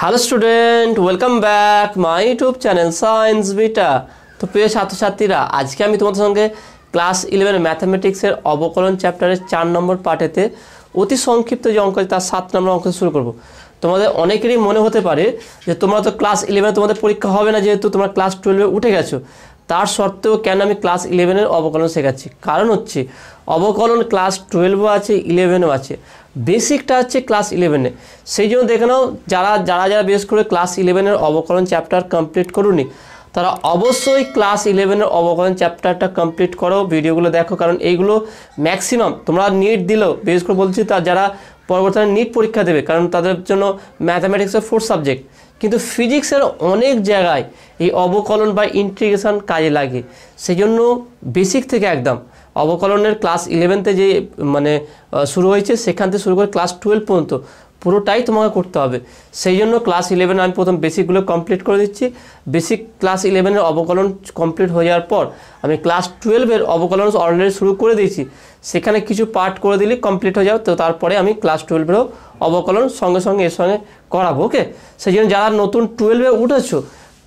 Hello student, welcome back my YouTube channel science beta. তো প্রিয় ছাত্রছাত্রীরা, আজকে আমি তোমাদের সঙ্গে ক্লাস 11 ম্যাথামেটিক্সের অবকলন চ্যাপ্টারের 4 নম্বর পার্টেতে অতি সংক্ষিপ্ত যে অঙ্ক তার 7 নম্বর অঙ্ক শুরু করব। তোমাদের অনেকেরই মনে হতে পারে যে তোমরা তো ক্লাস 11 তোমাদের পরীক্ষা হবে না, যেহেতু তোমরা ক্লাস 12 উঠে গেছো। তার সত্ত্বেও কেন আমি ক্লাস 11-এর অবকলন শেখাচ্ছি? কারণ হচ্ছে অবকলন ক্লাস 12ও আছে, 11ও আছে। বেসিকটা হচ্ছে ক্লাস 11-এ। সেই জন্য দেখে নাও, যারা বিশেষ করে ক্লাস 11-এর অবকলন চ্যাপ্টার কমপ্লিট করুনি, তারা অবশ্যই ক্লাস 11-এর অবকলন চ্যাপ্টারটা কমপ্লিট করো, ভিডিওগুলো দেখো। কারণ এইগুলো ম্যাক্সিমাম তোমরা নিট দিলেও, বিশেষ করে বলছি তা যারা পরবর্তীতে নিট পরীক্ষা দেবে, কারণ তাদের জন্য ম্যাথামেটিক্সের 4th সাবজেক্ট, কিন্তু ফিজিক্সের অনেক জায়গায় এই অবকলন বা ইন্টিগ্রেশন কাজে লাগে। সেই জন্য বেসিক থেকে একদম অবকলনের ক্লাস 11তে যে শুরু হয়েছে, সেখান থেকে শুরু করে ক্লাস 12 পর্যন্ত পুরোটাই তোমাকে করতে হবে। সেই জন্য ক্লাস 11 আমি প্রথম বেসিকগুলো কমপ্লিট করে দিচ্ছি। বেসিক ক্লাস 11-এর অবকলন কমপ্লিট হয়ে যাওয়ার পর আমি ক্লাস 12-এর অবকলন অলরেডি শুরু করে দিয়েছি। সেখানে কিছু পার্ট করে দিলে কমপ্লিট হয়ে যাবে। তো তারপরে আমি ক্লাস 12-এরও অবকলন সঙ্গে সঙ্গে এর সঙ্গে করাবো। ওকে, সেই জন্য যারা নতুন 12-এ উঠেছো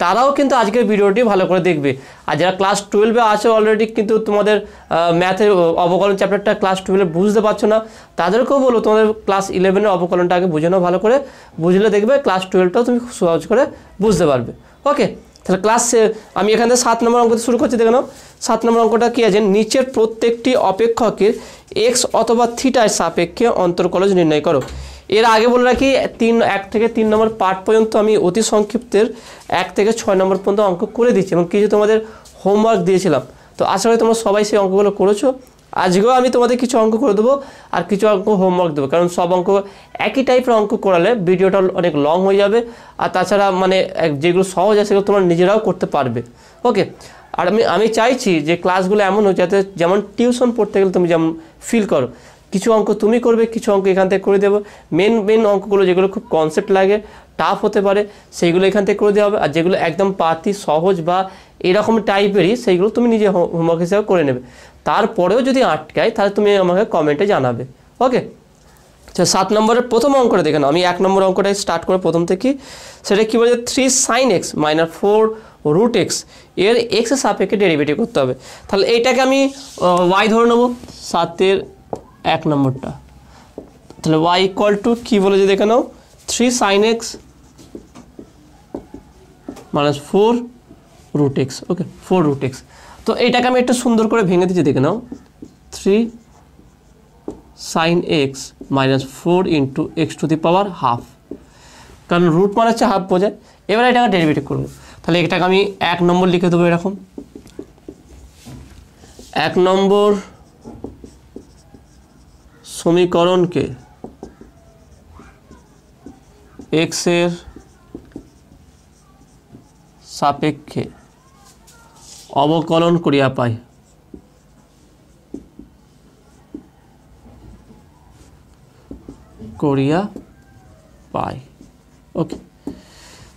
তারাও কিন্তু আজকের ভিডিওটি ভালো করে দেখবে। আর যারা ক্লাস 12-এ আছে অলরেডি, কিন্তু তোমাদের ম্যাথের অবকলন চ্যাপ্টারটা ক্লাস 12-এ বুঝতে পারছো না, তাদেরকেও বলো তোমাদের ক্লাস 11-এর অবকলনটা আগে বুঝে নাও। ভালো করে বুঝলে দেখবে ক্লাস 12টাও তুমি সহজ করে বুঝতে পারবে। ওকে, তাহলে আমি এখান থেকে 7 নম্বর অঙ্কতে শুরু করছি। দেখে নাও 7 নম্বর অঙ্কটা কী আছে, নিচের প্রত্যেকটি অপেক্ষকের এক্স অথবা থিটার সাপেক্ষে অন্তর্কলজ নির্ণয় করো। এর আগে বলে রাখি, 1 থেকে 3 নম্বর পার্ট পর্যন্ত আমি অতি সংক্ষিপ্তের 1 থেকে 6 নম্বর পর্যন্ত অঙ্ক করে দিচ্ছি এবং কিছু তোমাদের হোমওয়ার্ক দিয়েছিলাম। তো আশা করি তোমরা সবাই সেই অঙ্কগুলো করেছো। আজকেও আমি তোমাদের কিছু অঙ্ক করে দেবো আর কিছু অঙ্ক হোমওয়ার্ক দেবো, কারণ সব অঙ্ক একই টাইপের অঙ্ক করালে ভিডিওটা অনেক লং হয়ে যাবে। আর তাছাড়া যেগুলো সহজ আছে সেগুলো তোমরা নিজেরাও করতে পারবে। ওকে, আর আমি চাইছি যে ক্লাসগুলো এমন হোক যাতে যেমন টিউশন পড়তে গেলে তুমি যেমন ফিল করো। কিছু অঙ্ক তুমি করবে, কিছু অঙ্ক এখান থেকে করে দেবো। মেন অঙ্কগুলো যেগুলো খুব কনসেপ্ট লাগে, টাফ হতে পারে, সেইগুলো এখান থেকে করে দেওয়া হবে। আর যেগুলো একদম পাতি সহজ বা এরকম টাইপেরই, সেইগুলো তুমি নিজে হোমওয়ার্ক হিসেবে করে নেবে। তারপরেও যদি আটকায় তাহলে তুমি আমাকে কমেন্টে জানাবে। ওকে, আচ্ছা 7 নম্বরের প্রথম অঙ্কটা দেখে নাও। আমি 1 নম্বর অঙ্কটাই স্টার্ট করে প্রথম থেকে। সেটা কী বলছে, 3 sin x - 4 root x এর x এর সাপেক্ষে ডেরিভেটিভ করতে হবে। তাহলে এইটাকে আমি y ধরে নেবো, 7-এর 1 নম্বরটা। তাহলে y = কী বলেছে দেখে নাও, 3 sin x - 4 root x। ওকে, 4 root x। তো এইটাকে আমি একটু সুন্দর করে ভেঙে দিচ্ছি, দেখে নাও 3 sin x - 4 × x⁻², কারণ রুট মানে হচ্ছে হাফ বোঝায়। এবার এটাকে ডেরিভেটিভ করবো। তাহলে এটাকে আমি 1 নম্বর লিখে দেবো এরকম। 1 নম্বর সমীকরণকে x এর সাপেক্ষে অবকলন করিয়া পাই। ওকে,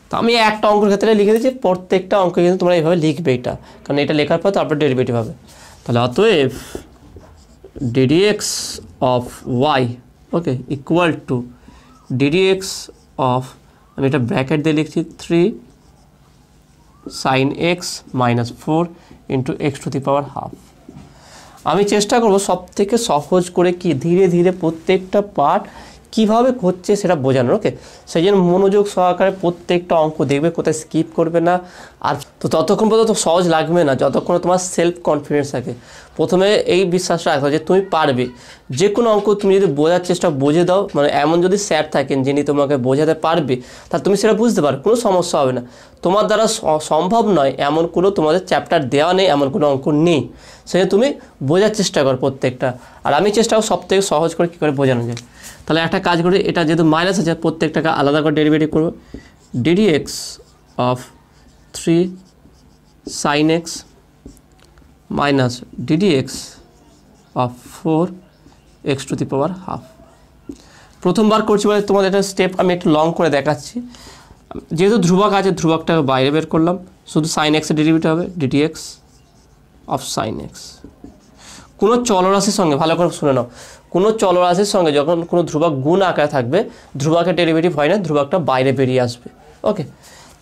তো আমি একটা অঙ্কের ক্ষেত্রে লিখে দিচ্ছি, প্রত্যেকটা অঙ্ক কিন্তু তোমরা এইভাবে লিখবে এটা, কারণ এটা লেখার পর তারপর ডেরিভেটিভ হবে। তাহলে অতএব ddx of y, okay, equal to ddx of, আমি এটা ব্র্যাকেট দিয়ে লিখছি, 3 sin x - 4 × x⁻²। আমি চেষ্টা করব সব থেকে সহজ করে কি ধীরে ধীরে প্রত্যেকটা পার্ট কীভাবে হচ্ছে সেটা বোঝানোর। ওকে, সেই জন্য মনোযোগ সহকারে প্রত্যেকটা অঙ্ক দেখবে, কোথায় স্কিপ করবে না। আর তো ততক্ষণ পর্যন্ত সহজ লাগবে না যতক্ষণ তোমার সেলফ কনফিডেন্স থাকে। প্রথমে এই বিশ্বাসটা রাখো যে তুমি পারবে। যে কোনো অঙ্ক তুমি যদি বোঝার চেষ্টা বুঝে দাও, এমন যদি স্যার থাকেন যিনি তোমাকে বোঝাতে পারবে, তাহলে তুমি সেটা বুঝতে পারো, কোনো সমস্যা হবে না। তোমার দ্বারা সম্ভব নয় এমন কোনো তোমাদের চ্যাপ্টার দেওয়া নেই, এমন কোনো অঙ্ক নেই। সেই তুমি বোঝার চেষ্টা করো প্রত্যেকটা। আর আমি চেষ্টা করব সব থেকে সহজ করে কী করে বোঝানো যায়। তাহলে একটা কাজ করি, এটা যেহেতু মাইনাস আছে, প্রত্যেকটাকে আলাদা করে ডেরিভেটিভ করবো। ddx of 3 sin x - ddx of 4 x⁻²। প্রথমবার করছি বলে তোমাদের একটা স্টেপ আমি একটু লং করে দেখাচ্ছি। যেহেতু ধ্রুবক আছে, ধ্রুবকটাকে বাইরে বের করলাম, শুধু sin x এর ডেরিভেটিভ হবে ddx of sin x। কোনো চলরাশির সঙ্গে ভালো করে শুনে নাও, কোনো চলরাশির সঙ্গে যখন কোনো ধ্রুবক গুণ আকারে থাকবে, ধ্রুবকের ডেরিভেটিভ হয় না, ধ্রুবকটা বাইরে বেরিয়ে আসবে। ওকে,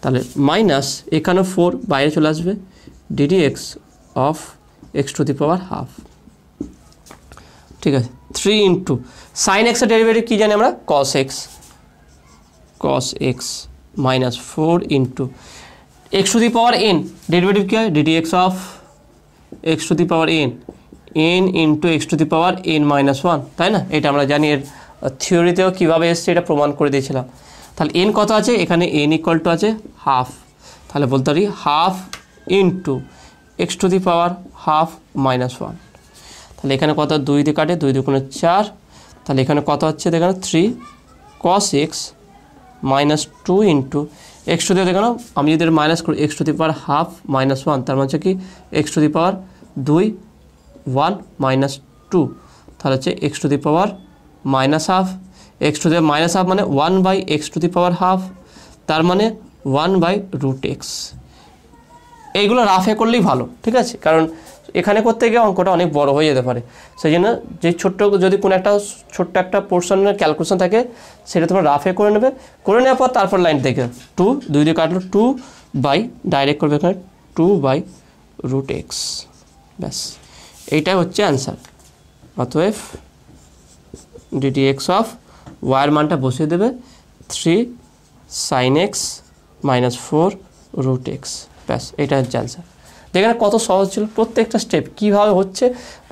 তাহলে মাইনাস এখানে 4 বাইরে চলে আসবে, ddx of x to the power half. ঠিক আছে, 3 ইন্টু সাইন এক্সের ডেরিভেটিভ কী জানি আমরা, cos x minus 4 into x to the power n, derivative কী হয়, ddx of x to the power n into x to the power n minus 1, তাই না? এটা আমরা জানি, এর থিওরিতেও কীভাবে এসছে এটা প্রমাণ করে দিয়েছিলাম। তাহলে n কত আছে, এখানে n ইকুয়াল টু আছে হাফ, তাহলে বলতে পারি half into x to the power half minus 1। তাহলে এখানে কত, 2 দিয়ে কাটে, 2 দুগুণে 4, তাহলে এখানে কত হচ্ছে দেখেন 3 cos x minus 2 into x to the, দেখেন আমি যদি মাইনাস করি x to the power half minus 1, তার মানে হচ্ছে কি x to the power 2 1 minus 2, তাহলে হচ্ছে x to the power minus half, x to the minus half মানে 1 by x to the power half, তার মানে 1 বাই রুট এক্স। এইগুলো রাফে করলেই ভালো, ঠিক আছে, কারণ এখানে করতে গিয়ে অঙ্কটা অনেক বড় হয়ে যেতে পারে। সেই জন্য যে যদি কোনো একটা ছোট্ট একটা পোর্শনের ক্যালকুলেশন থাকে সেটা তোমরা রাফে করে নেবে, করে নেওয়ার পর তারপর লাইন থেকে 2 দিয়ে কাটলো 2 বাই, ডাইরেক্ট করবে এখানে 2 বাই রুট এক্স, ব্যাস এইটাই হচ্ছে অ্যান্সার। অতএব ddx অফ ওয়াইয়ের মানটা বসিয়ে দেবে 3 sin x minus 4 root x, ব্যাস এটা হচ্ছে অ্যান্সার। দেখেন কত সহজ ছিল, প্রত্যেকটা স্টেপ কীভাবে হচ্ছে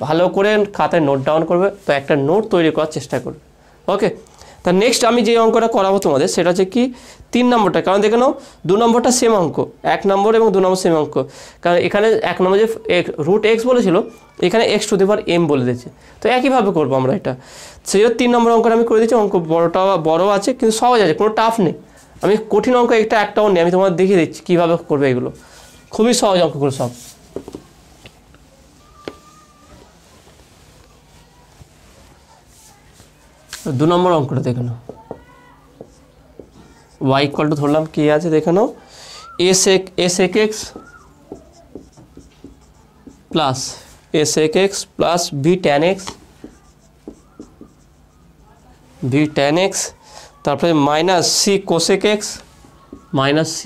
ভালো করে খাতায় নোট ডাউন করবে, তো একটা নোট তৈরি করার চেষ্টা করবে। ওকে, তা নেক্সট আমি যে অঙ্কটা করাবো তোমাদের সেটা হচ্ছে কি 3 নম্বরটা, কারণ দেখে নাও 2 নম্বরটা সেম অঙ্ক, 1 নম্বর এবং 2 নম্বর সেম অঙ্ক, কারণ এখানে 1 নম্বর যে রুট এক্স বলেছিল, এখানে x to the power m বলে দিয়েছে, তো একইভাবে করবো আমরা এটা। সেই 3 নম্বর অঙ্কটা আমি করে দিচ্ছি, অঙ্ক বড় আছে কিন্তু সহজ আছে, কোনো টাফ নেই। আমি কঠিন অঙ্ক একটাও নেই, আমি তোমাদের দেখিয়ে দিচ্ছি কীভাবে করবে, এগুলো খুবই সহজ অঙ্কগুলো সব। দু নম্বর অঙ্কটা দেখে নাও, y ইকুয়াল টু ধরলাম কি আছে দেখে নাও, sec x plus sec x plus b tan x, তারপরে minus c cosec x, minus c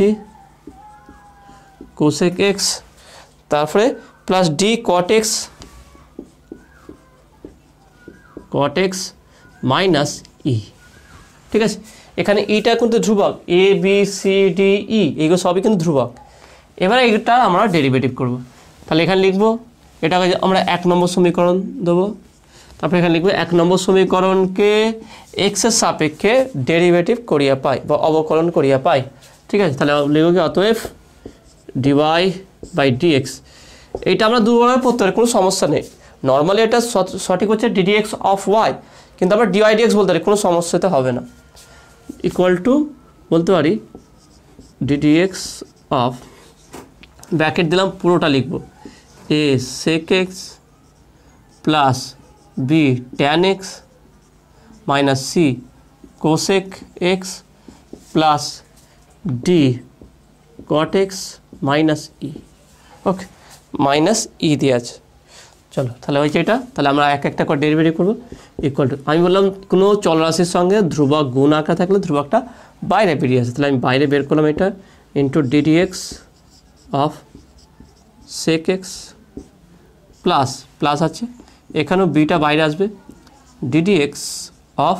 cosec x, তারপরে plus d cot x minus E. ঠিক আছে, এখানে ইটা কিন্তু ধ্রুবক, A B C D E এইগুলো সবই কিন্তু ধ্রুবক। এবারে এটা আমরা ডেরিভেটিভ করব, তাহলে এখানে লিখব এটাকে আমরা 1 নম্বর সমীকরণ দেবো, তারপরে এখানে লিখব 1 নম্বর সমীকরণকে এক্সের সাপেক্ষে ডেরিভেটিভ করিয়া পাই বা অবকলন করিয়া পাই। ঠিক আছে, তাহলে লিখব কি অতএব ডিওয়াই বাই ডিএক্স, এইটা আমরা দুবার পড়তে পারি, কোনো সমস্যা নেই। নর্মালি এটা সঠিক হচ্ছে ডিডিএক্স অফ ওয়াই, কিন্তু আমরা ডিওয়াই ডিএক্স বলতে পারি, কোনো সমস্যাতে হবে না। ইকুয়াল টু বলতে পারি ডিডিএক্স অফ, ব্র্যাকেট দিলাম, পুরোটা লিখব, A sec x plus B tan x minus C cosec x plus D cot x minus E. Okay, minus E দিয়ে আছে। চলো তাহলে হয়েছে এটা, তাহলে আমরা একটা করে ডেরিভেটিভ করবো। ইকুয়াল টু, আমি বললাম কোনো চলরাশির সঙ্গে ধ্রুবক গুণ আকারে থাকলে ধ্রুবকটা বাইরে বেরিয়ে আসে, তাহলে আমি বাইরে বের করলাম এটা, into d d x of sec x plus আছে, এখানেও বিটা বাইরে আসবে, d d x of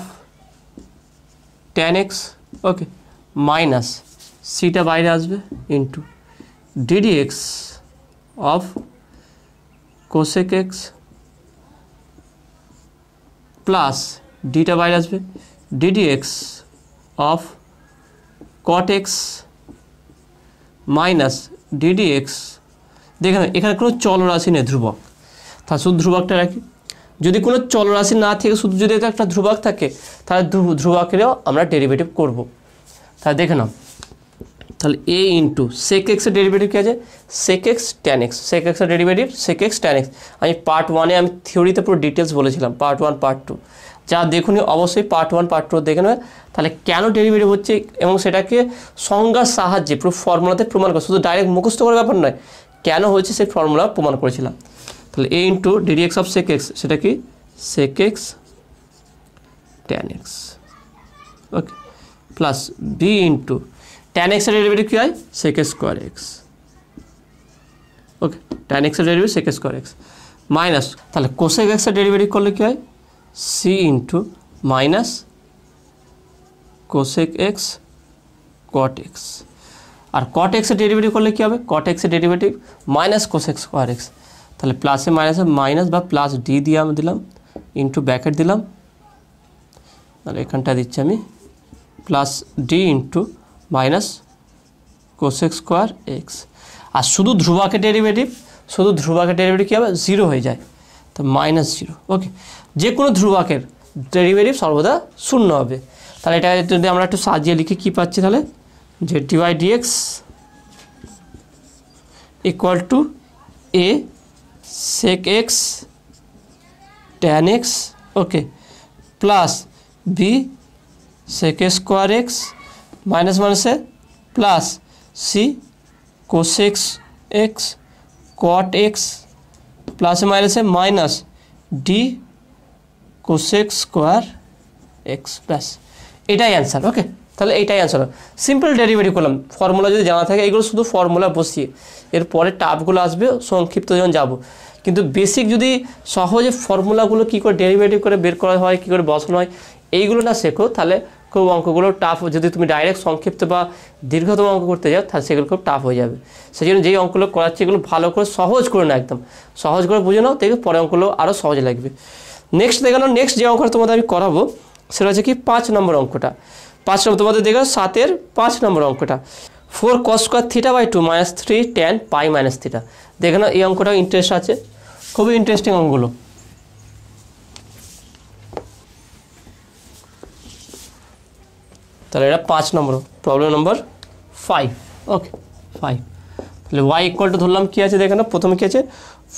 tan x, okay, minus সিটা বাইরে আসবে, into d d x of cosec x plus ডিটা বাইরে আসবে, d d x of cot x minus d d x. দেখেন এখানে কোনো চলরাশি নেই, ধ্রুবক, তাহলে শুধু ধ্রুবকটা রাখি। যদি কোনো চলরাশি না থেকে শুধু যদি একটা ধ্রুবক থাকে তাহলে ধ্রুবকেরও আমরা ডেরিভেটিভ করব। তাহলে দেখে নাও, তাহলে এ ইন্টু সেক এক্সের ডেরিভেটিভ কী আছে, sec x tan x, sec এক্সের derivative sec x tan x. আমি পার্ট 1-এ আমি থিওরিতে পুরো ডিটেলস বলেছিলাম, পার্ট 1 পার্ট 2, যা দেখুনি অবশ্যই পার্ট 1 পার্ট 2 দেখে নেবে। তাহলে কেন ডেরিভেটিভ হচ্ছে এবং সেটাকে সংজ্ঞার সাহায্যে পুরো ফর্মুলাতে প্রমাণ করে, শুধু ডাইরেক্ট মুখস্থ করার ব্যাপার নয়, কেন হয়েছে সেই ফর্মুলা প্রমাণ করেছিলাম। তাহলে a into d d x of sec x, সেটা কি sec x tan x, okay, plus B into tan এক্সের ডেরিভেটিভ কী হয় sec square x, okay, tan এক্সের derivative sec square x, minus তাহলে কোসেক এক্সের ডেরিভেটিভ করলে কী হয় C into minus cosec x cot x, আর কট এক্সের ডেরিভেটিভ করলে কী হবে কট এক্সের derivative minus cosec square x, তাহলে প্লাসে মাইনাসে মাইনাস বা প্লাস ডি দিয়ে আমি দিলাম ইন্টু ব্র্যাকেট দিলাম, তাহলে এখানটা দিচ্ছি আমি plus D into minus cosec square x, আর শুধু ধ্রুবকের ডেরিভেটিভ কী হবে জিরো হয়ে যায়, তো মাইনাস জিরো, ওকে, যে কোনো ধ্রুবকের ডেরিভেটিভ সর্বদা শূন্য হবে। তাহলে এটা যদি আমরা একটু সাজিয়ে লিখে কী পাচ্ছি তাহলে যে d y d x equal to A sec x tan x, okay, plus B sec square x minus মাইনাসে plus C cosec x cot x প্লাসে মাইনাসে minus D cosec square x, ব্যাস এটাই অ্যান্সার, ওকে। তাহলে এইটাই অ্যান্সার, সিম্পল ডেরিভেটিভ করলাম, formula যদি জানা থাকে এইগুলো শুধু ফর্মুলা বসিয়ে এরপরে টাপগুলো আসবে সংক্ষিপ্ত যখন যাব, কিন্তু বেসিক যদি সহজে ফর্মুলাগুলো কী করে ডেরিভেটিভ করে বের করা হয়, কী করে বসানো হয়, এইগুলো না শেখো তাহলে খুব অঙ্কগুলো টাফ, যদি তুমি ডাইরেক্ট সংক্ষিপ্ত বা দীর্ঘতম অঙ্ক করতে যাও তাহলে সেগুলো খুব টাফ হয়ে যাবে। সেই জন্য যেই অঙ্কগুলো করাচ্ছি এগুলো ভালো করে সহজ করে না, একদম সহজ করে বুঝে নাও, দেখবে পরে অঙ্কগুলো আরও সহজ লাগবে। নেক্সট দেখানো, নেক্সট যে অঙ্কটা তোমাদের আমি করাবো সেটা হচ্ছে কি 5 নম্বর অঙ্কটা, 5 নম্বর তোমাদের দেখো 7-এর 5 নম্বর অঙ্কটা, 4 cos square theta by 2 minus 3 tan pi minus theta. দেখে নাও এই অঙ্কটা ইন্টারেস্ট আছে, খুবই ইন্টারেস্টিং অঙ্কগুলো। তাহলে এটা 5 নম্বর, প্রবলেম নম্বর 5, ওকে 5। তাহলে y ইকুয়াল টু ধরলাম কী আছে দেখে নাও, প্রথমে কী আছে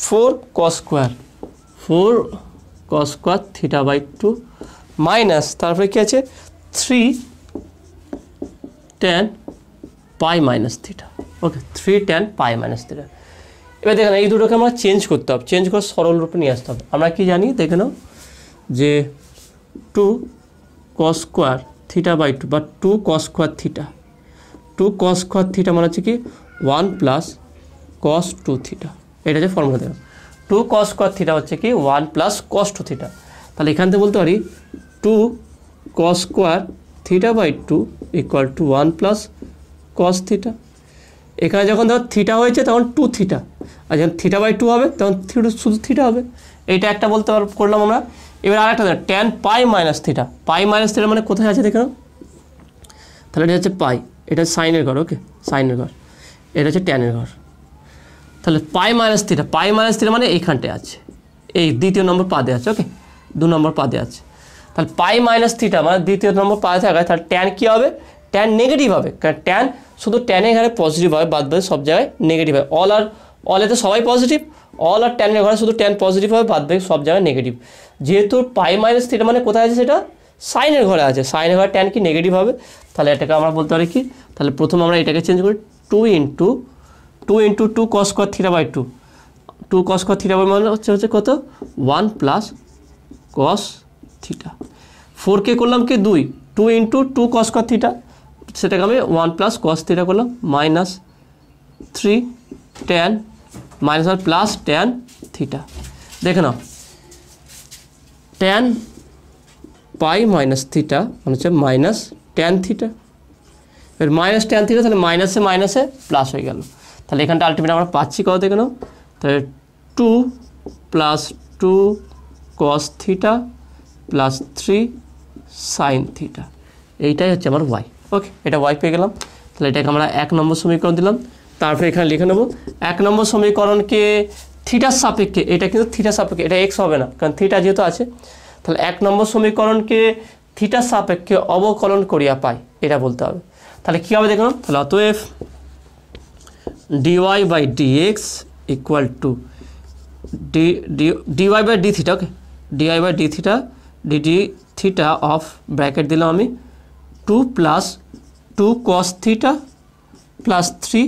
4 cos square theta by 2 minus তারপরে কী আছে 3 tan pi minus theta, okay 3 tan pi minus theta. এবার দেখেন এই দুটোকে আমরা চেঞ্জ করতে হবে, চেঞ্জ করে সরল রূপে নিয়ে আসতে হবে। আমরা কি জানি দেখে নাও যে 2 cos স্কোয়ার থিটা বাই 2 বা 2 cos square theta, 2 cos square theta মানে হচ্ছে কি 1 প্লাস cos 2 থিটা, এটা হচ্ছে ফর্মুলা দেওয়া। 2 cos স্কোয়ার থিটা হচ্ছে কি 1 প্লাস cos 2 থিটা, তাহলে এখান থেকে বলতে পারি 2 cos square theta by 2 equal to 1 plus cos theta. এখানে যখন ধর থিটা হয়েছে তখন 2 থিটা, আর যখন থিটা বাই 2 হবে তখন শুধু থিটা হবে, এইটা একটা বলতে করলাম আমরা। এবার আরেকটা দেখ ট্যান পাই মাইনাস থিটা, পাই মাইনাস থিটা মানে কোথায় আছে দেখো, তাহলে এটা হচ্ছে পাই, এটা সাইনের ঘর, ওকে সাইনের ঘর, এটা হচ্ছে ট্যানের ঘর। তাহলে পাই মাইনাস থিটা মানে এইখানটায় আছে, এই দ্বিতীয় নম্বর পাদে আছে, ওকে 2 নম্বর পাদে আছে। তাহলে পাই মাইনাস থিটা মানে দ্বিতীয় নম্বর পাদে থাকায় তাহলে ট্যান কী হবে, ট্যান নেগেটিভ হবে, কারণ ট্যান শুধু ট্যানের এখানে পজিটিভ হয়, বাদ বাকি সব জায়গায় নেগেটিভ হয়। অলেতে সবাই পজিটিভ, অল আর ট্যানের ঘরে শুধু ট্যান পজিটিভ হবে, বাদ বাকি সব জায়গায় নেগেটিভ। যেহেতু পাই মাইনাস থিটা মানে কোথায় আছে, সেটা সাইনের ঘরে আছে, সাইনের ঘরে ট্যান কি নেগেটিভ হবে, তাহলে এটাকে আমরা বলতে পারি কি, তাহলে প্রথম আমরা এটাকে চেঞ্জ করি 2 into 2 cos square theta by 2 cos square theta by মানে হচ্ছে কত 1 প্লাস cos থিটা। 4কে করলাম কি 2 ইন্টু 2 cos স্কোয়ার থিটা, সেটাকে আমি 1 প্লাস cos থিটা করলাম মাইনাস 3 tan মাইনাস আর প্লাস ট্যান থিটা। দেখে নাও ট্যান পাই মাইনাস থিটা মানে হচ্ছে মাইনাস ট্যান থিটা, এবার মাইনাস ট্যান থিটা তাহলে মাইনাসে প্লাস হয়ে গেল। তাহলে এখানটা আলটিমেট আমরা পাচ্ছি কত দেখে নাও, তাহলে 2 plus 2 cos theta plus 3 sine theta, এইটাই হচ্ছে আমার ওয়াই, ওকে এটা ওয়াই পেয়ে গেলাম। তাহলে এটাকে আমরা 1 নম্বর সমীকরণ দিলাম। তারপরে এখানে লিখে নেব 1 নম্বর সমীকরণকে থিটার সাপেক্ষে, এটা কিন্তু থিটার সাপেক্ষে, এটা এক্স হবে না কারণ থিটা যেহেতু আছে। তাহলে 1 নম্বর সমীকরণকে থিটার সাপেক্ষে অবকলন করিয়া পাই, এটা বলতে হবে। তাহলে কী হবে দেখুন, তাহলে অতএব dy by dx equal to dy by d theta, okay dy by d theta d d theta of bracket দিলাম আমি 2 প্লাস 2 cos থিটা প্লাস 3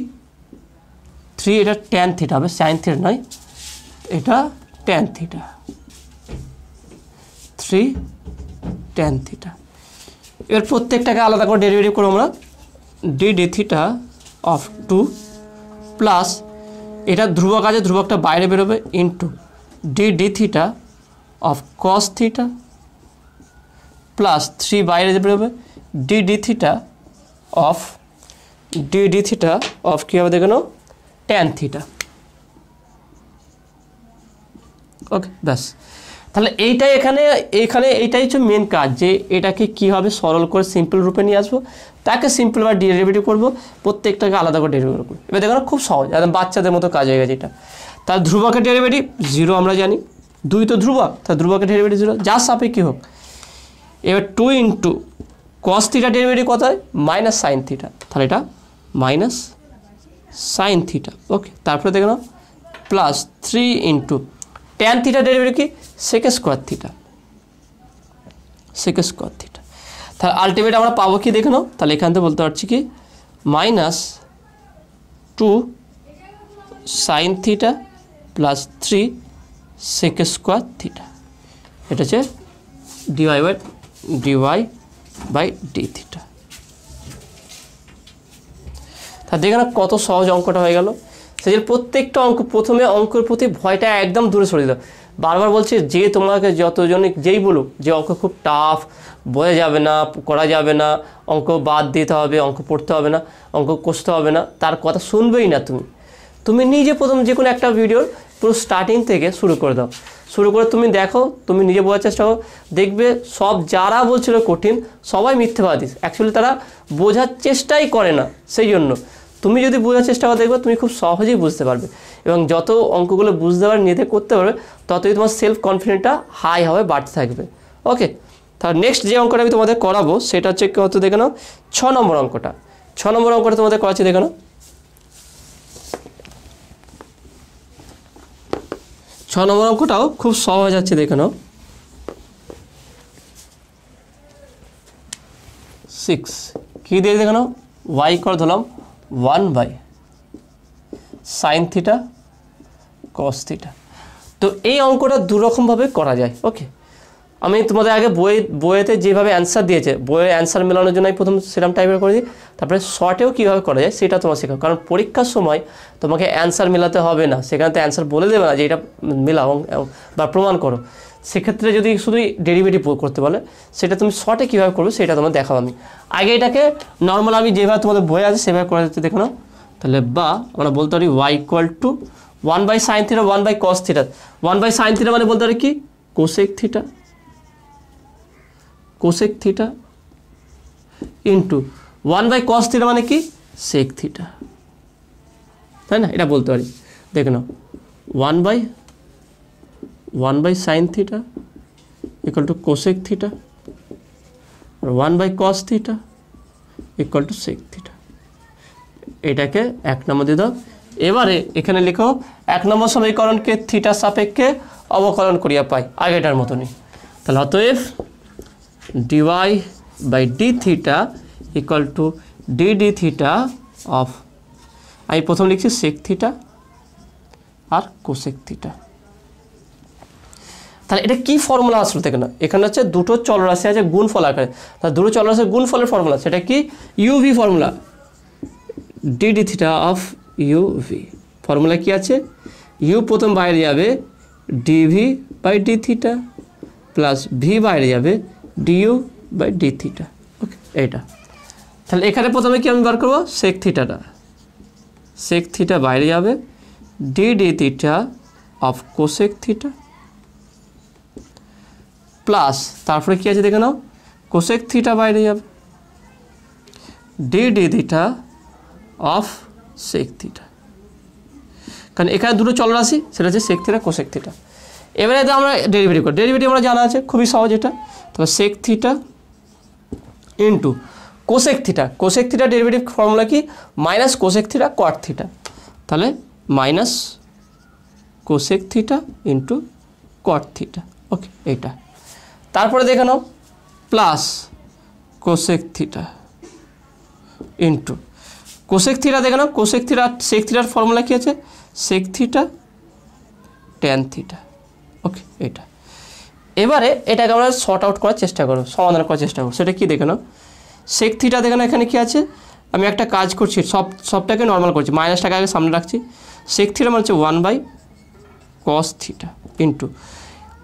এটা ট্যান থিটা হবে, সাইন থিটা নয়, এটা tan থিটা, 3 tan থিটা। এবার প্রত্যেকটাকে আলাদা করে ডেরিভেটিভ করব আমরা, d থিটা অফ 2 প্লাস এটা ধ্রুবক আছে, ধ্রুবকটা বাইরে বেরোবে, into d theta of cos theta plus 3 বাইরে বেরোবে d থিটা অফ কী হবে দেখে নাও, tan থিটা। ওকে, ব্যাস। তাহলে এইটাই এখানে এইটাই হচ্ছে মেন কাজ, যে এটাকে কী হবে সরল করে সিম্পল রূপে নিয়ে আসবো, তাকে সিম্পল বা ডেরিভেটিভ করবো, প্রত্যেকটাকে আলাদা করে ডেরিভেটিভ করবো। এবার দেখো খুব সহজ, একদম বাচ্চাদের মতো কাজ হয়ে গেছে এটা। তার ধ্রুবকের ডেরিভেটিভ 0 আমরা জানি, 2 তো ধ্রুবক, তার ধ্রুবকের ডেরিভেটিভ 0, যার সাপেক্ষে হোক। এবার 2 ইন্টু কস থিটা ডেরিভেটিভ কত হয়, মাইনাস সাইন থিটা, তাহলে এটা মাইনাস সাইন থিটা। ওকে, তারপরে দেখে নাও plus 3 into tan theta derivative কি, সেক স্কোয়ার থিটা, তাহলে আলটিমেট আমরা পাবো কি দেখে নাও, তাহলে এখান থেকে বলতে পারছি কি minus 2 sine theta plus 3 sec square theta, এটা হচ্ছে ডিওয়াই বাই ডি থিটা। তা দেখে না কত সহজ অঙ্কটা হয়ে গেল। সেই প্রত্যেকটা অঙ্ক প্রথমে অঙ্কের প্রতি ভয়টা একদম দূরে সরিয়ে দাও। বারবার বলছি, যে তোমাকে যতজনই যেই বলুক যে অঙ্ক খুব টাফ, বোঝা যাবে না, করা যাবে না, অঙ্ক বাদ দিতে হবে, অঙ্ক পড়তে হবে না, অঙ্ক কষতে হবে না, তার কথা শুনবেই না। তুমি নিজে প্রথম যে কোনো একটা ভিডিওর পুরো স্টার্টিং থেকে শুরু করে দাও, শুরু করে তুমি দেখো, তুমি নিজে বোঝার চেষ্টা করো, দেখবে সব যারা বলছিল কঠিন সবাই মিথ্যেবাদী, অ্যাকচুয়ালি তারা বোঝার চেষ্টাই করে না। সেই জন্য তুমি যদি বোঝার চেষ্টা করো দেখবে তুমি খুব সহজেই বুঝতে পারবে, এবং যত অঙ্কগুলো বুঝতে পারবে, নিজে করতে পারবে, ততই তোমার সেলফ কনফিডেন্সটা হাই হবে, বাড়তে থাকবে। ওকে, তাহলে নেক্সট যে অঙ্কটা আমি তোমাদের করাবো সেটা হচ্ছে কত দেখে নাও, 6 নম্বর অঙ্কটা। 6 নম্বর অঙ্কটা তোমাদের করাচ্ছি দেখে নাও। 6 নম্বর অঙ্কটাও খুব সহজ আছে, দেখে নাও। 6 কী দিয়ে দেখে নাও, y করে ধরলাম 1 by sine theta cos theta. তো এই অঙ্কটা দুরকমভাবে করা যায়। ওকে, আমি তোমাদের আগে বইয়েতে যেভাবে অ্যান্সার দিয়েছে, বইয়ের অ্যান্সার মেলানোর জন্য আমি প্রথম সেরকম টাইপের করে দিই, তারপরে শর্টেও কীভাবে করা যায় সেটা তোমার শেখাও। কারণ পরীক্ষার সময় তোমাকে অ্যান্সার মেলাতে হবে না, সেখানে তো অ্যান্সার বলে দেবে না যে এটা মেলাও বা প্রমাণ করো। সেক্ষেত্রে যদি শুধু ডেরিভেটিভ করতে বলে, সেটা তুমি শর্টে কীভাবে করবে সেটা তোমার দেখাবো আমি। আগে এটাকে নর্মাল আমি যেভাবে তোমাদের বই আছে সেভাবে করে দিতে দেখো না। তাহলে বা আমরা বলতে পারি y equal to 1 by sine theta 1 by cos theta. 1 by sine theta মানে বলতে পারি কি cosec theta into 1 by cos theta মানে কি সেক থিটা, তাই না? এটা বলতে পারি। দেখে নাও 1 by sine theta equal to cosec theta, আর 1 by cos theta equal to sec theta. এটাকে 1 নম্বর দিয়ে দাও। এবারে এখানে লিখো 1 নম্বর সমীকরণকে থিটার সাপেক্ষে অবকলন করিয়া পাই, আগেটার মতনই। তাহলে অতএব dy by d theta equal to d theta of, আমি প্রথম লিখছি সেক থিটা আর কোসেক থিটা। তাহলে এটা কি ফর্মুলা আসলো দেখে না, এখানে হচ্ছে দুটো চলরাশি আছে গুণফল আকারে, তাহলে দুটো চলরাশির গুণফলের ফর্মুলা, সেটা কি u v formula, d theta of u v. Formula কি আছে, ইউ প্রথম বাইরে যাবে d v by d theta plus v বাইরে যাবে d u by d theta. Okay, এইটা তাহলে এখানে প্রথমে কি আমি বার করবো, সেক থিটা বাইরে যাবে d theta of cosec theta plus তারপরে কি আছে দেখে নাও কোসেক থিটা বাইরে যাবে d theta of sec theta. কারণ এখানে দুটো চলরাশি, সেটা হচ্ছে সেক থিটা কোসেক থিটা। এবারে আমরা ডেরিভেটিভ করি, ডেরিভেটিভ আমরা জানা আছে, খুবই সহজ এটা। তবে sec theta into cosec theta derivative formula কি minus cosec theta cot theta, তাহলে minus cosec theta into cot theta. Okay, এইটা তারপরে দেখে নাও plus cosec theta into cosec theta দেখে নাও, কোসেক থিটা সেক থিটার ফর্মুলা কী আছে, sec theta tan theta. Okay, এটা এবারে এটাকে আমরা শর্ট আউট করার চেষ্টা করবো, সমাধান করার চেষ্টা করবো। সেটা কি দেখে নাও, সেক থিটা দেখে নাও এখানে কী আছে, আমি একটা কাজ করছি, সবটাকে নর্মাল করছি, মাইনাসটাকে আগে সামনে রাখছি। সেক থিটা মানে হচ্ছে 1 / cos theta into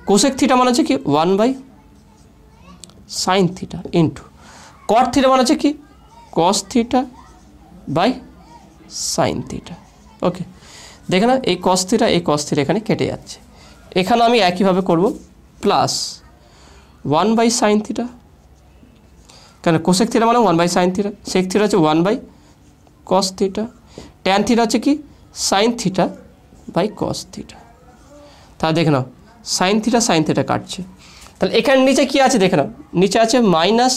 cosec theta মানে হচ্ছে কি 1 / sin theta into cot theta মানে হচ্ছে কি cos থিটা / sin থিটা। ওকে, দেখে না এই cos থিটা এখানে কেটে যাচ্ছে। এখানে আমি একইভাবে করব প্লাস 1 / sin থিটা, কেন কোসেক থিটা মানে 1 / sin থিটা, সেক থিটা হচ্ছে 1 / cos থিটা, ট্যান থিটা হচ্ছে কি sin থিটা / cos থিটা। তাহলে দেখে নাও sin থিটা কাটছে, তাহলে এখানে নিচে কি আছে দেখে নাও, নিচে আছে minus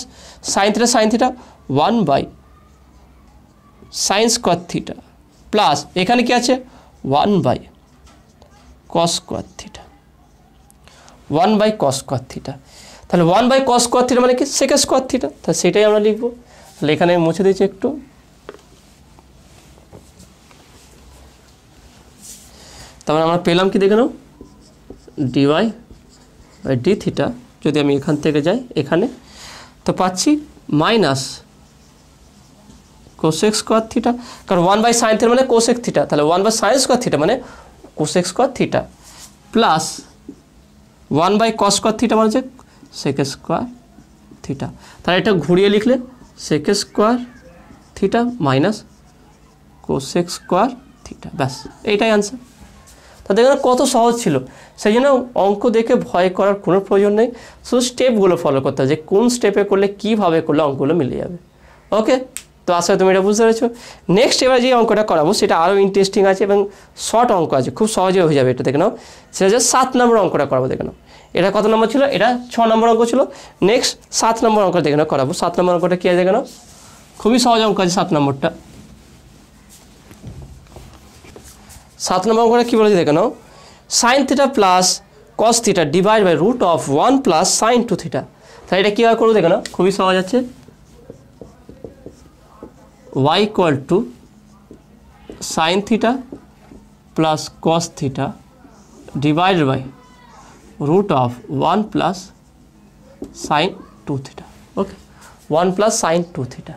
sin theta 1 / sin square theta plus এখানে কি আছে 1 / cos square theta, 1 / cos square theta. তাহলে 1 / cos স্কোয়ার থিটা মানে কি সেক স্কোয়ার থিটা, তাহলে সেটাই আমরা লিখবো। তাহলে এখানে আমি মুছে দিচ্ছি একটু, তারপরে আমরা পেলাম কি দেখে নাও dy/d থিটা। যদি আমি এখান থেকে যাই এখানে তো পাচ্ছি মাইনাস কোসেক স্কোয়ার থিটা, কারণ 1 / sin থিটা মানে কোসেক থিটা, তাহলে 1 / sin স্কোয়ার থিটা মানে cosec square theta plus 1 / cos square theta মানে হচ্ছে সেক স্কোয়ার থিটা। তাহলে এটা ঘুরিয়ে লিখলে sec square theta minus cosec square theta, ব্যাস এইটাই আনসার। তা দেখুন কত সহজ ছিল, সেই জন্য অঙ্ক দেখে ভয় করার কোনো প্রয়োজন নেই, শুধু স্টেপগুলো ফলো করতে হবে যে কোন স্টেপে করলে কীভাবে করলে অঙ্কগুলো মিলে যাবে। ওকে, তো আসলে তুমি এটা বুঝতে পেরেছো। নেক্সট এবার যে অঙ্কটা করাবো সেটা আরও ইন্টারেস্টিং আছে এবং শর্ট অঙ্ক আছে, খুব সহজে হয়ে যাবে। এটা দেখে নাও, সেটা হচ্ছে 7 নম্বর অঙ্কটা করাবো। দেখে নাও এটা কত নম্বর ছিল, এটা 6 নম্বর অঙ্ক ছিল। নেক্সট 7 নম্বর অঙ্কটা দেখে নাও করাবো। 7 নম্বর অঙ্কটা কী আছে দেখে নাও, খুবই সহজ অঙ্ক আছে 7 নম্বরটা। 7 নম্বর অঙ্কটা কী বলেছে দেখে নাও, sin theta plus cos theta divide by √1 + sin 2 theta. তাহলে এটা কীভাবে করবো দেখে নাও, খুবই সহজ আছে। y = sin theta plus cos theta divide by √1 + sin 2 theta. Okay, 1 + sin 2 theta.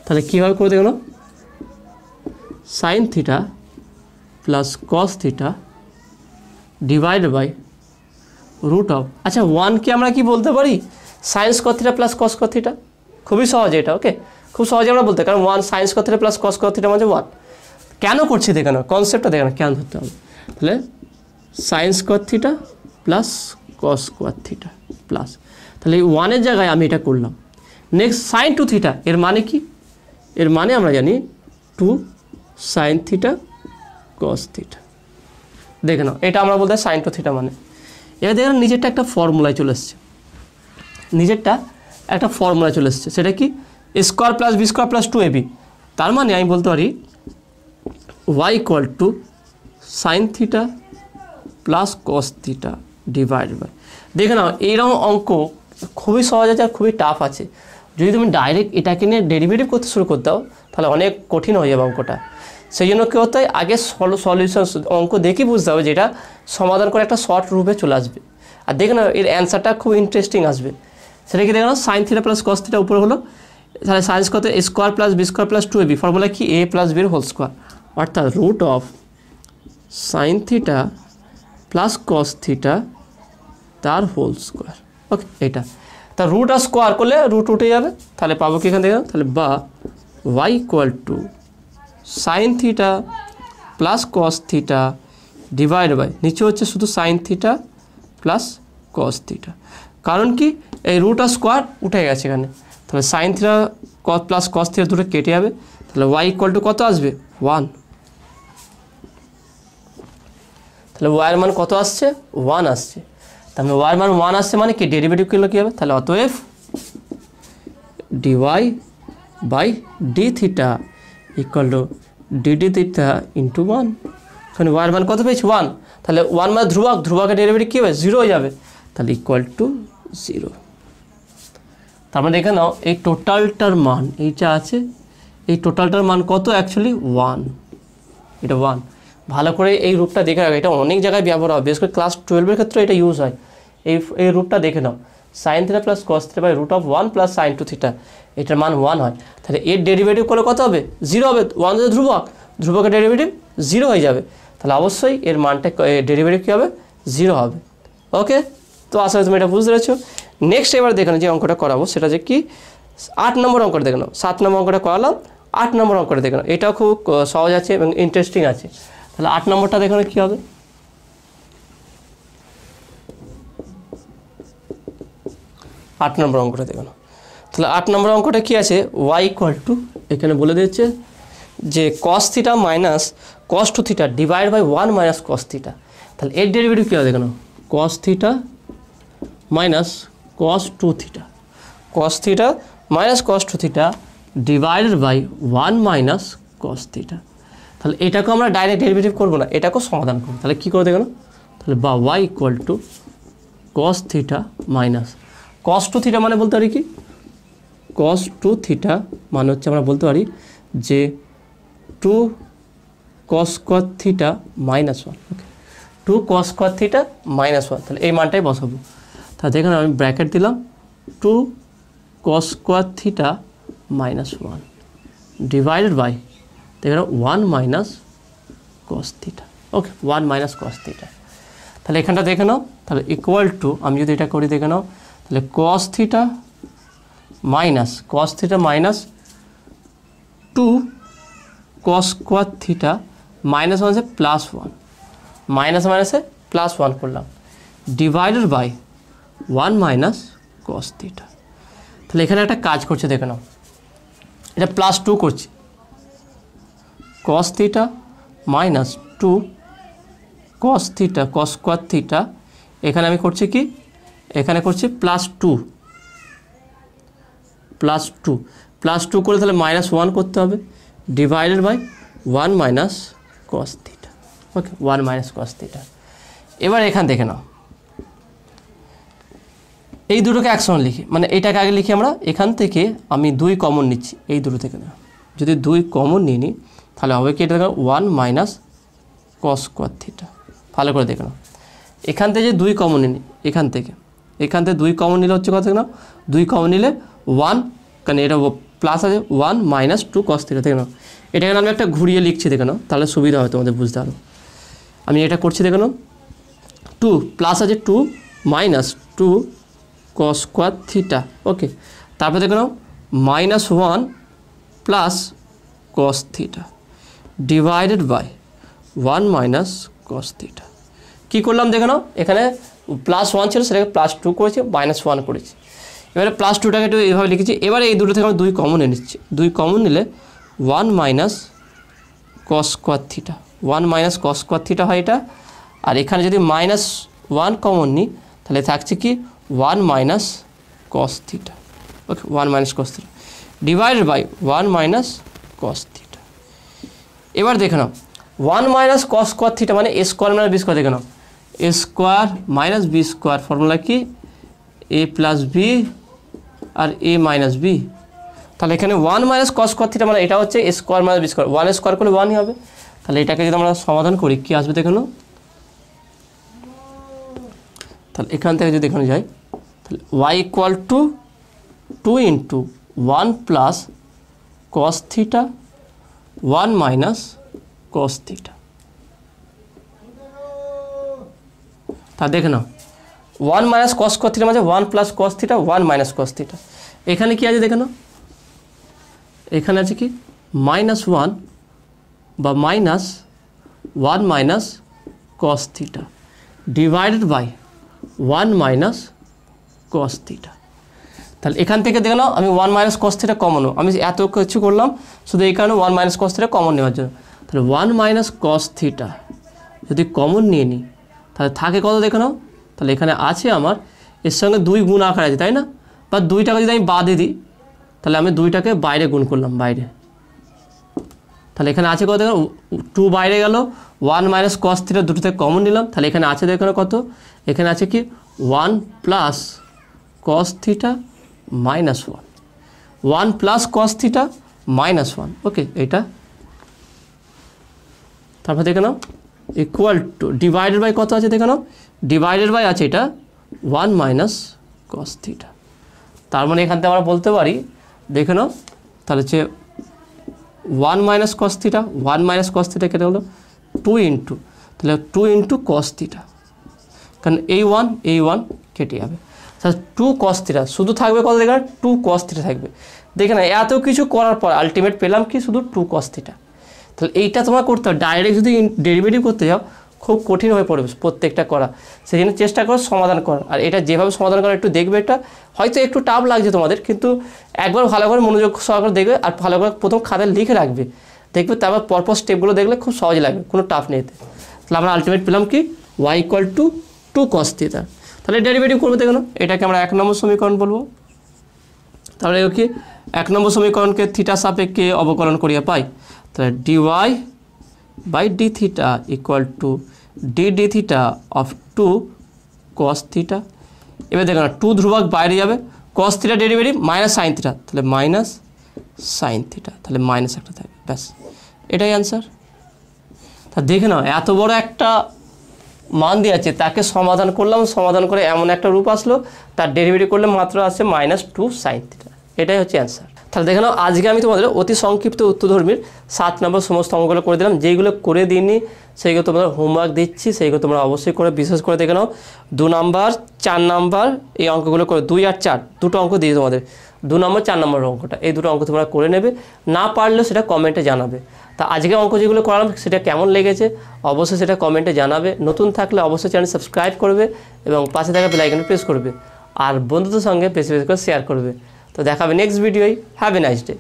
তাহলে কীভাবে করে দেখো, sin theta plus cos theta divide by আচ্ছা 1কে আমরা কি বলতে পারি sin square theta plus cos square theta, খুবই সহজ এটা। ওকে, খুব সহজে আমরা বলতে, কারণ 1 sin square theta plus cos square theta মানে 1। কেন করছি দেখে নাও, কনসেপ্টটা দেখে নাও কেন ধরতে হবে। তাহলে sin square theta plus cos square theta plus, তাহলে এই 1-এর জায়গায় আমি এটা করলাম। নেক্সট sin 2 থিটা, এর মানে কি, এর মানে আমরা জানি 2 sin থিটা cos থিটা। দেখে নাও এটা আমরা বলতে sin 2 থিটা মানে। এবার দেখে নাও নিজেরটা একটা ফর্মুলায় চলে এসছে, সেটা কি square plus b square plus 2ab। তার মানে আমি বলতে পারি y = sin theta plus cos theta divide by, দেখে নাও এইরকম অঙ্ক খুবই সহজ আছে আর খুবই টাফ আছে। যদি তুমি ডাইরেক্ট এটাকে নিয়ে ডেরিভেটিভ করতে শুরু করতে দাও তাহলে অনেক কঠিন হয়ে যাবে অঙ্কটা। সেই জন্য কী হতে হয়, আগে সলিউশন অঙ্ক দেখেই বুঝতে হবে যেটা সমাধান করে একটা শর্ট রূপে চলে আসবে। আর দেখে নাও এর অ্যান্সারটা খুব ইন্টারেস্টিং আসবে। সেটা কি দেখে নাও, sin theta plus cos theta উপরে হলো, তাহলে sin square plus b square plus 2ab, formula কি a + b হোল স্কোয়ার, অর্থাৎ sin theta plus cos theta তার হোল স্কোয়ার। ওকে, এটা তা রুট আর স্কোয়ার করলে রুট উঠে যাবে, তাহলে পাবো কি এখান থেকে, তাহলে বা y = sin theta plus cos theta divide by নিচে হচ্ছে শুধু sin theta plus cos theta. কারণ কি এই রুট আর স্কোয়ার উঠে গেছে এখানে, তাহলে sin theta plus cos theta দুটো কেটে যাবে, তাহলে y = কত আসবে 1। তাহলে y এর মান কত আসছে 1 আসছে, তাহলে y এর মান 1 আসছে মানে কি ডেরিভেটিভ করলে কী হবে, তাহলে অতএব dy/d থিটা = dd থিটা × 1। এখানে y এর মান কত পেয়েছি 1, তাহলে 1 মানে ধ্রুবকের ডেরিভেটিভ কী হবে 0 হয়ে যাবে, তাহলে =0। তার মানে দেখে নাও এই টোটালটার মান এইটা আছে, এই টোটালটার মান কত অ্যাকচুয়ালি 1, এটা 1 ভালো করে এই রূপটা দেখে রাখো, এটা অনেক জায়গায় ব্যবহার হয়, বিশেষ করে ক্লাস 12-এর ক্ষেত্রে এটা ইউজ হয়। এই রূপটা দেখে নাও, sine theta plus cos theta by root of 1 plus sine 2 theta, এটার মান 1 হয়। তাহলে এর ডেরিভেটিভ করলে কত হবে? 0 হবে। 1 যদি ধ্রুবকের ডেরিভেটিভ 0 হয়ে যাবে, তাহলে অবশ্যই এর মানটা ডেরিভেটিভ কী হবে? 0 হবে। ওকে, তো আসলে তুমি এটা বুঝতে পেরেছো। নেক্সট এবার দেখে নাও যে অঙ্কটা করাবো, সেটা যে কি 8 নম্বর অঙ্কটা দেখে নাও। 7 নম্বর অঙ্কটা করালাম, 8 নম্বর অঙ্কটা দেখে নাও। এটাও খুব সহজ আছে এবং ইন্টারেস্টিং আছে। তাহলে 8 নম্বরটা দেখে নাও কী হবে। 8 নম্বর অঙ্কটা দেখে নাও। তাহলে 8 নম্বর অঙ্কটা কী আছে? y ইকুয়াল টু, এখানে বলে দিচ্ছে যে cos theta minus cos 2 theta divide by 1 minus cos theta. তাহলে এর ডেরিভেটিভ কী হবে দেখে নাও, cos theta minus cos 2 theta, cos theta minus cos 2 theta divided by 1 minus cos theta. তাহলে এটাকে আমরা ডাইরেক্ট ডেরিভেটিভ করবো না, এটাকেও সমাধান করবো। তাহলে কী করে দেখে নাও, তাহলে বা y equal two cos theta minus cos 2 theta মানে বলতে পারি কি, cos 2 থিটা মানে হচ্ছে আমরা বলতে পারি যে 2 cos স্কোয়ার থিটা মাইনাস 1। ওকে, 2 cos স্কোয়ার থিটা মাইনাস 1, তাহলে এই মানটাই বসাবো। তাহলে দেখুন আমি ব্র্যাকেট দিলাম 2 cos square theta minus 1 divided by দেখুন 1 minus cos theta. Okay, 1 minus cos theta. তাহলে এখানটা দেখে নাও, তাহলে ইকুয়াল টু, আমি যদি এটা করি দেখে নাও, তাহলে cos theta minus 2 cos square theta minus 1 আছে প্লাস 1, মাইনাসে প্লাস 1 করলাম divided by 1 minus cos theta. তাহলে এখানে একটা কাজ করছে দেখে নাও, এটা প্লাস 2 করছি, cos theta minus 2 cos theta cos square theta, এখানে আমি করছি কি, এখানে করছি প্লাস 2 করে তাহলে মাইনাস 1 করতে হবে divided by 1 minus cos theta. Okay, 1 minus cos theta. এবার এখান দেখে নাও, এই দুটোকে একসঙ্গে লিখি, মানে এটাকে আগে লিখি আমরা, এখান থেকে আমি 2 কমন নিচ্ছি, এই দুটো থেকে না, যদি 2 কমন নিয়ে নিই তাহলে হবে কি, এটা 1 মাইনাস cos স্কোয়ার থিটা। ভালো করে দেখে নাও, এখান থেকে যে 2 কমন নিই, এখান থেকে 2 কমন নিলে হচ্ছে কথা না, 2 কমন নিলে 1, কারণ এটা প্লাস আছে 1 মাইনাস 2 cos থিটা। দেখে নাও, এটাকে আমি একটা ঘুরিয়ে লিখছি দেখে নাও, তাহলে সুবিধা হয় তোমাদের বুঝতে আরও। আমি এটা করছি দেখে নাও, 2 প্লাস আছে 2 minus 2 cos square theta. Okay, তারপরে দেখে নাও minus 1 plus cos theta divided by 1 minus cos theta. কী করলাম দেখে নাও, এখানে প্লাস 1 ছিল, সেটাকে প্লাস 2 করেছি, মাইনাস 1 করেছি। এবারে প্লাস 2টাকে একটু এইভাবে লিখেছি। এবারে এই দুটো থেকে আমরা 2 কমন নিয়ে নিচ্ছি, 2 কমন নিলে 1 minus cos square theta, 1 minus cos square theta হয় এটা। আর এখানে যদি মাইনাস 1 কমন নিই তাহলে থাকছে কি 1 minus cos theta. Okay, 1 minus cos theta divided by 1 minus cos theta. এবার দেখে নাও 1 মাইনাস cos স্কোয়ার থিটা মানে a square minus b square. দেখে নাও a square minus b square, formula কি a প্লাস b আর a মাইনাস b। তাহলে এখানে 1 মাইনাস cos স্কোয়ার থিটা মানে এটা হচ্ছে a square minus b square, 1 square করলে 1ই হবে। তাহলে এটাকে যদি আমরা সমাধান করি কি আসবে দেখে নাও, তাহলে এখান থেকে যদি এখানে যাই তাহলে y equal two 2 into 1 plus cos theta 1 minus cos theta. তা দেখে নাও 1 মাইনাস cos স্কোয়ার থিটা মানে 1 plus cos theta 1 minus cos theta. এখানে কি আছে দেখে নাও, এখানে আছে কি মাইনাস 1 বা minus 1 minus cos theta divided by 1 minus cos theta. তাহলে এখান থেকে দেখে নাও আমি 1 মাইনাস cos থিটা কমনও, আমি এত কিছু করলাম শুধু এই কারণে 1 মাইনাস cos থিটা কমন নেওয়ার জন্য। তাহলে 1 মাইনাস cos থিটা যদি কমন নিয়ে নিই তাহলে থাকে কত দেখে নাও, তাহলে এখানে আছে আমার এর সঙ্গে 2 গুণ আকার আছে তাই না, বা 2টাকে যদি আমি বাদে দিই তাহলে আমি 2টাকে বাইরে গুণ করলাম বাইরে, তাহলে এখানে আছে কত দেখো 2 বাইরে গেল, 1 মাইনাস cos থিটা দুটো থেকে কমন নিলাম, তাহলে এখানে আছে দেখো কত, এখানে আছে কি 1 plus cos theta minus 1 plus cos theta minus 1। ওকে, এটা তারপর দেখে নাও ইকুয়াল টু ডিভাইডেড বাই কত আছে দেখে নাও, ডিভাইডেড বাই আছে এটা 1 মাইনাস কস থিটা। তার মানে এখান থেকে আমরা বলতে পারি দেখে নাও, তাহলে হচ্ছে 1 minus cos theta, 1 minus cos theta কেটে হলো 2 ইন্টু, তাহলে 2 ইন্টু কস থিটা, কারণ এই ওয়ান কেটে যাবে, তাহলে 2 কস থিটা শুধু থাকবে কত দেখে 2 কস থিটা থাকবে। দেখে না এত কিছু করার পর আলটিমেট পেলাম কি শুধু 2 কস থিটা। তাহলে এইটা তোমার করতে হবে, ডাইরেক্ট যদি ডেরিভেটিভ করতে যাও খুব কঠিন হয়ে পড়বে প্রত্যেকটা করা, সেই জন্য চেষ্টা করো সমাধান করার। আর এটা যেভাবে সমাধান করা একটু দেখবে, এটা হয়তো একটু টাফ লাগছে তোমাদের, কিন্তু একবার ভালো করে মনোযোগ সহকারে দেখবে আর ভালো করে প্রথম খাতায় লিখে রাখবে, দেখবে তারপর পরপর স্টেপগুলো দেখলে খুব সহজ লাগবে, কোনো টাফ নেই এতে। তাহলে আমরা আলটিমেট পেলাম কি y equal two 2 cos theta. তাহলে ডেরিভেটিভ করবো দেখো, এটাকে আমরা 1 নম্বর সমীকরণ বলবো। তাহলে কি 1 নম্বর সমীকরণকে থিটা সাপেক্ষে অবকলন করিয়া পাই, তাহলে dy by d theta equal to d theta of 2 cos theta. এবার দেখো না 2 ধ্রুবক বাইরে যাবে, cos theta derivative minus sine theta, তাহলে মাইনাস সাইন থিটা, তাহলে মাইনাস একটা থাকবে, ব্যাস এটাই অ্যান্সার। তা দেখে নাও এত বড় একটা মান দিয়ে আছে, তাকে সমাধান করলাম, সমাধান করে এমন একটা রূপ আসলো, তার ডেরিভেটিভ করলে মাত্র আসছে -2 সাইন থিটা, এটাই হচ্ছে অ্যান্সার। তাহলে দেখে নাও আজকে আমি তোমাদের অতি সংক্ষিপ্ত উত্তরধর্মীর 7 নম্বর সমস্ত অঙ্কগুলো করে দিলাম, যেইগুলো করে দিইনি সেইগুলো তোমাদের হোমওয়ার্ক দিচ্ছি, সেইগুলো তোমরা অবশ্যই করে বিশেষ করে দেখে নাও। 2 নম্বর 4 নম্বর এই অঙ্কগুলো করে, 2 আর 4 দুটো অঙ্ক দিয়ে তোমাদের, 2 নম্বর 4 নম্বর অঙ্কটা, এই দুটো অঙ্ক তোমরা করে নেবে, না পারলেও সেটা কমেন্টে জানাবে। তা আজকে অঙ্ক যেগুলো করালাম সেটা কেমন লেগেছে অবশ্যই সেটা কমেন্টে জানাবে। নতুন থাকলে অবশ্যই চ্যানেল সাবস্ক্রাইব করবে এবং পাশে থাকা বেল আইকনে প্রেস করবে, আর বন্ধুদের সঙ্গে বেশি বেশি করে শেয়ার করবে। তো দেখাবে নেক্সট ভিডিওয়। Have a nice day.